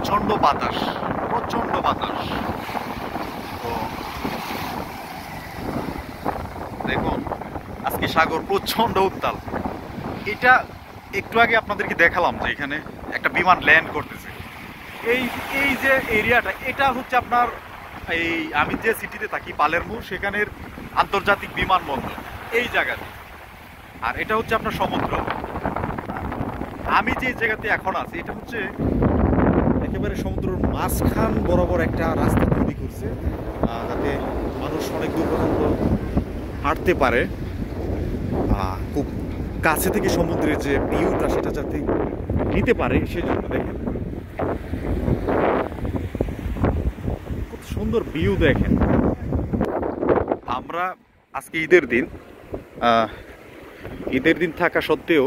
প্রচন্ড বাতাস, প্রচন্ড বাতাস। তো দেখুন আজকে সাগর প্রচন্ড উত্তাল। এটা একটু আগে আপনাদেরকে দেখালাম যে এখানে একটা বিমান ল্যান্ড করতেছে। এই এই যে এরিয়াটা, এটা হচ্ছে আপনার এই আমি যে সিটিতে থাকি পালেরমো, সেখানের আন্তর্জাতিক বিমানবন্দর এই জায়গাতে। আর এটা হচ্ছে আপনার সমুদ্র। আমি যে জায়গাতে এখন আছি এটা হচ্ছে একেবারে সমুদ্রের মাঝখান বরাবর একটা রাস্তা তৈরি করছে, যাতে মানুষ অনেক দূর পর্যন্ত হাঁটতে পারে। খুব কাছে থেকে সমুদ্রের যে ভিউটা সেটা যাতে নিতে পারে সেই জন্য দেখেন খুব সুন্দর ভিউ। দেখেন আমরা আজকে ঈদের দিন, ঈদের দিন থাকা সত্ত্বেও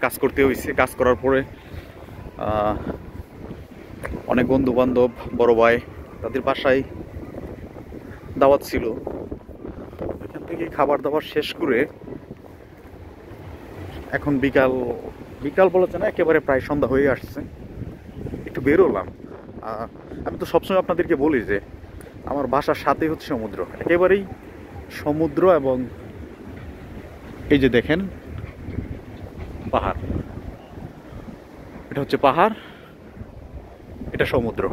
কাজ করতে হয়েছে। কাজ করার পরে অনেক বন্ধু বান্ধব, বড় ভাই, তাদের বাসায় দাওয়াত ছিল। এখান থেকে খাবার দাবার শেষ করে এখন বিকাল বিকাল বলা যায় না, একেবারে প্রায় সন্ধ্যা হয়ে আসছে, একটু বেরোলাম। আমি তো সবসময় আপনাদেরকে বলি যে আমার বাসার সাথে হচ্ছে সমুদ্র, একেবারেই সমুদ্র। এবং এই যে দেখেন পাহাড়, এটা হচ্ছে পাহাড়, এটা সমুদ্র।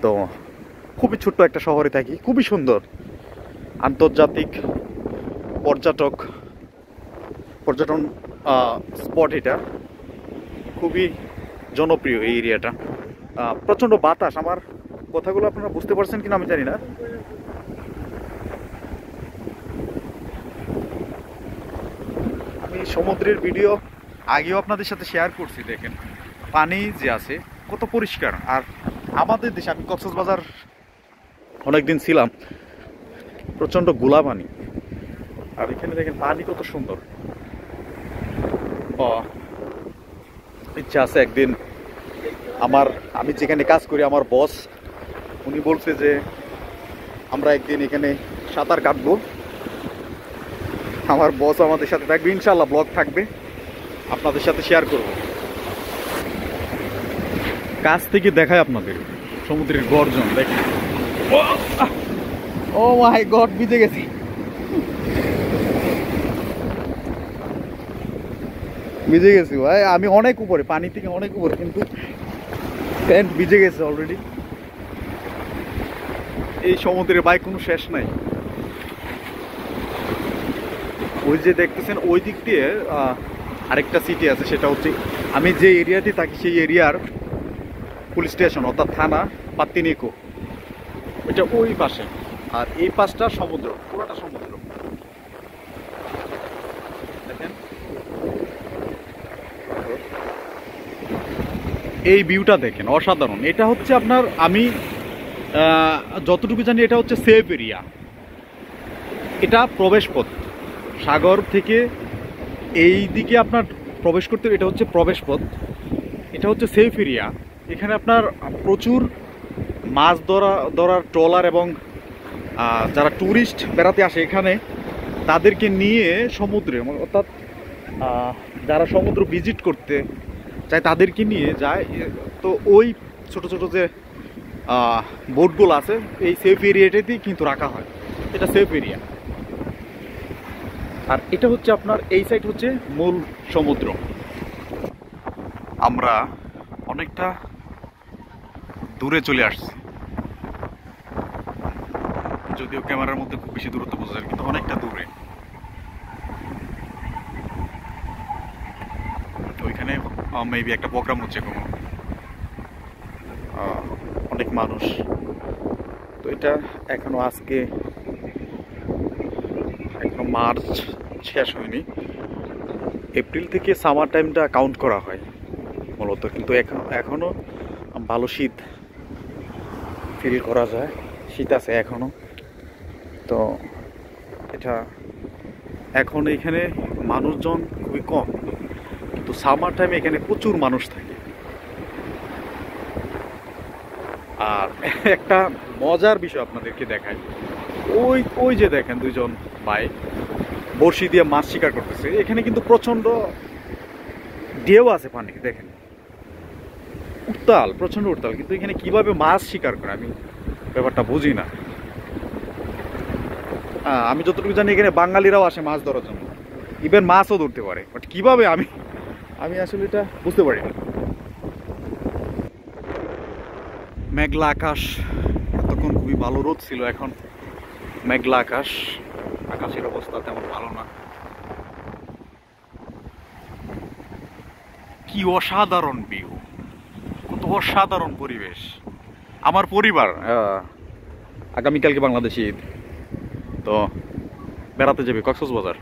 তো খুবই ছোট্ট একটা শহরে থাকি, খুবই সুন্দর আন্তর্জাতিক পর্যটন স্পট। এটা খুবই জনপ্রিয় এই এরিয়াটা। প্রচণ্ড বাতাস। আমার কথাগুলো আপনারা বুঝতে পারছেন কিনা আমি জানি না। আমি সমুদ্রের ভিডিও আগেও আপনাদের সাথে শেয়ার করছি। দেখেন পানি যে আছে কত পরিষ্কার। আর আমাদের দেশে, আমি কক্সবাজার অনেকদিন ছিলাম, প্রচণ্ড গোলা পানি। আর এখানে দেখেন পানি কত সুন্দর। ইচ্ছা আছে একদিন আমি যেখানে কাজ করি, আমার বস উনি বলছে যে আমরা একদিন এখানে সাঁতার কাটবো। আমার বস আমাদের সাথে থাকবে, ইনশাল্লাহ ব্লগ থাকবে, আপনাদের সাথে শেয়ার করব। কাছ থেকে দেখায় আপনাদের সমুদ্রের গর্জন। দেখেন, ও মাই গড, ভিজে গেছি। ভিজে গেছি ভাই, আমি অনেক উপরে, পানি থেকে অনেক উপরে, কিন্তু প্যান্ট ভিজে গেছে অলরেডি। এই সমুদ্রের ভাই কোনো শেষ নাই। ওই যে দেখতেছেন ওই দিক দিয়ে আরেকটা সিটি আছে, সেটা হচ্ছে আমি যে এরিয়াতে থাকি সেই এরিয়ার পুলিশ স্টেশন, অর্থাৎ থানা পাত্তিনিকো, ওইটা ওই পাশে। আর এই পাশটা সমুদ্র, পুরোটা সমুদ্র। দেখেন এই ভিউটা দেখেন, অসাধারণ। এটা হচ্ছে আপনার, আমি যতটুকু জানি এটা হচ্ছে সেফ এরিয়া। এটা প্রবেশ পথ, সাগর থেকে এই দিকে আপনার প্রবেশ করতে, এটা হচ্ছে প্রবেশ পথ। এটা হচ্ছে সেফ এরিয়া। এখানে আপনার প্রচুর মাছ ধরার ট্রলার এবং যারা ট্যুরিস্ট বেড়াতে আসে এখানে, তাদেরকে নিয়ে সমুদ্রে, অর্থাৎ যারা সমুদ্র ভিজিট করতে চায় তাদেরকে নিয়ে যায়। তো ওই ছোট ছোট যে বোটগুলো আছে এই সেফ এরিয়াটাতেই কিন্তু রাখা হয়। এটা সেফ এরিয়া। আর এটা হচ্ছে আপনার এই সাইড হচ্ছে মূল সমুদ্র। আমরা অনেকটা দূরে চলে আসছি, যদিও ক্যামেরার মধ্যে খুব বেশি দূরত্ব বোঝা যায়, কিন্তু অনেকটা দূরে। ওইখানে মেবি একটা প্রোগ্রাম হচ্ছে কোনো, অনেক মানুষ। তো এটা এখনো এখনো মার্চ শেষ হয়নি, এপ্রিল থেকে সামার টাইমটা কাউন্ট করা হয় মূলত। কিন্তু এখনো ভালো শীত ফিল করা যায়, শীত আছে এখনো। তো এটা এখন এখানে মানুষজন খুবই কম, কিন্তু সামার টাইমে এখানে প্রচুর মানুষ থাকে। আর একটা মজার বিষয় আপনাদেরকে দেখাই, ওই যে দেখেন দুইজন ভাই বড়শি দিয়ে মাছ শিকার করতেছে। এখানে কিন্তু প্রচন্ড ঢেউ আছে পানি, দেখেন উত্তাল, প্রচন্ড উত্তাল, কিন্তু এখানে কিভাবে মাছ শিকার করে আমি ব্যাপারটা বুঝি না। আমি যতটুকু জানি এখানে বাঙালিরাও আসে মাছ ধরার জন্য, ইভেন মাছও ধরতে পারে, বাট কিভাবে আমি আমি আসলে এটা বুঝতে পারি না। মেঘলা আকাশ, এতক্ষণ খুবই ভালো রোদ ছিল, এখন মেঘলা আকাশ, আকাশের অবস্থা তেমন ভালো না। কি অসাধারণ ভিউ, কত অসাধারণ পরিবেশ। আমার পরিবার আগামীকালকে বাংলাদেশে ঈদ, তো বেড়াতে যাবে কক্সবাজার।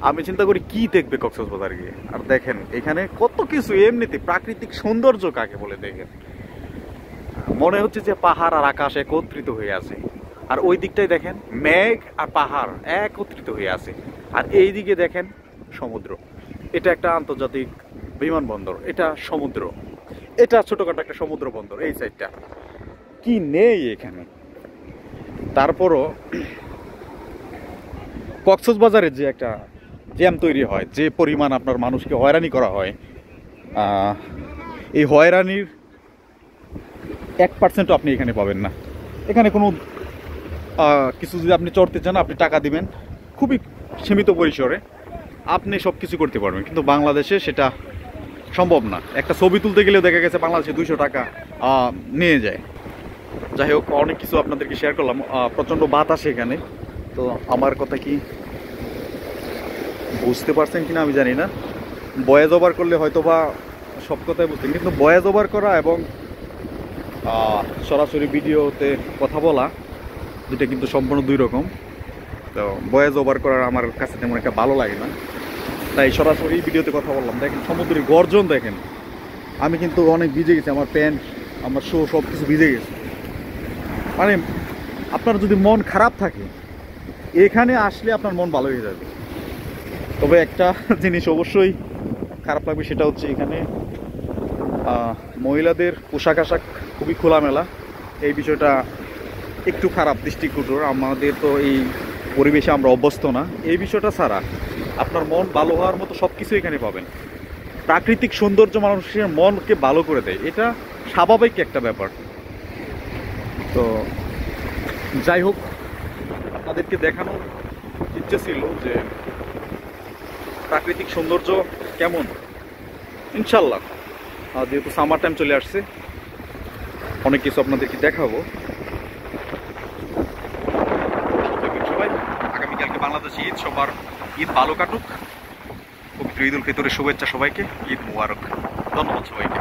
আমি চিন্তা করি কি দেখবে কক্সবাজার গিয়ে, আর দেখেন এখানে কত কিছু, এমনিতে প্রাকৃতিক সৌন্দর্য কাকে বলে দেখেন, মনে হচ্ছে যে পাহাড় আর আকাশ একত্রিত হয়ে আছে। আর ওই দিকটাই দেখেন মেঘ আর পাহাড় একত্রিত হয়ে আছে, আর এই দিকে দেখেন সমুদ্র। এটা একটা আন্তর্জাতিক বিমানবন্দর, এটা সমুদ্র, এটা ছোটখাটো একটা সমুদ্র বন্দর। এই সাইডটা কি নেই এখানে। তারপরও কক্সবাজারে যে একটা জ্যাম তৈরি হয়, যে পরিমাণ আপনার মানুষকে হয়রানি করা হয়, এই হয়রানির 1% আপনি এখানে পাবেন না। এখানে কোনো কিছু যদি আপনি চড়তে চান, আপনি টাকা দিবেন, খুবই সীমিত পরিসরে আপনি সব কিছু করতে পারবেন, কিন্তু বাংলাদেশে সেটা সম্ভব না। একটা ছবি তুলতে গেলেও দেখা গেছে বাংলাদেশে 200 টাকা নিয়ে যায়। যাই হোক, অনেক কিছু আপনাদেরকে শেয়ার করলাম। প্রচণ্ড বাতাস এখানে, তো আমার কথা কি বুঝতে পারছেন কিনা আমি জানি না। ভয়েস ওভার করলে হয়তো বা সব কথাই বুঝতেন, কিন্তু ভয়েস ওভার করা এবং সরাসরি ভিডিওতে কথা বলা যেটা কিন্তু সম্পূর্ণ দুই রকম। তো ভয়েস ওভার করার আমার কাছে তেমন একটা ভালো লাগে না, তাই সরাসরি ভিডিওতে কথা বললাম। দেখেন সমুদ্রের গর্জন দেখেন, আমি কিন্তু অনেক ভিজে গেছি, আমার প্যান্ট, আমার শো সব কিছু ভিজে গেছে। মানে আপনার যদি মন খারাপ থাকে, এখানে আসলে আপনার মন ভালো হয়ে যাবে। তবে একটা জিনিস অবশ্যই খারাপ লাগবে, সেটা হচ্ছে এখানে মহিলাদের পোশাক আশাক খুবই খোলামেলা। এই বিষয়টা একটু খারাপ, দৃষ্টিকটুর। আমাদের তো এই পরিবেশে আমরা অভ্যস্ত না। এই বিষয়টা ছাড়া আপনার মন ভালো হওয়ার মতো সব কিছু এখানে পাবেন। প্রাকৃতিক সৌন্দর্য মানুষের মনকে ভালো করে দেয়, এটা স্বাভাবিক একটা ব্যাপার। তো যাই হোক, আপনাদেরকে দেখানোর ইচ্ছে ছিল যে প্রাকৃতিক সৌন্দর্য কেমন। ইনশাল্লাহ যেহেতু সামার টাইম চলে আসছে, অনেক কিছু আপনাদেরকে দেখাবো। সবাই আগামীকালকে বাংলাদেশে ঈদ, সবার ঈদ ভালো কাটুক। পবিত্র ঈদ উল ফিতরের শুভেচ্ছা সবাইকে, ঈদ মুবারক। ধন্যবাদ সবাইকে।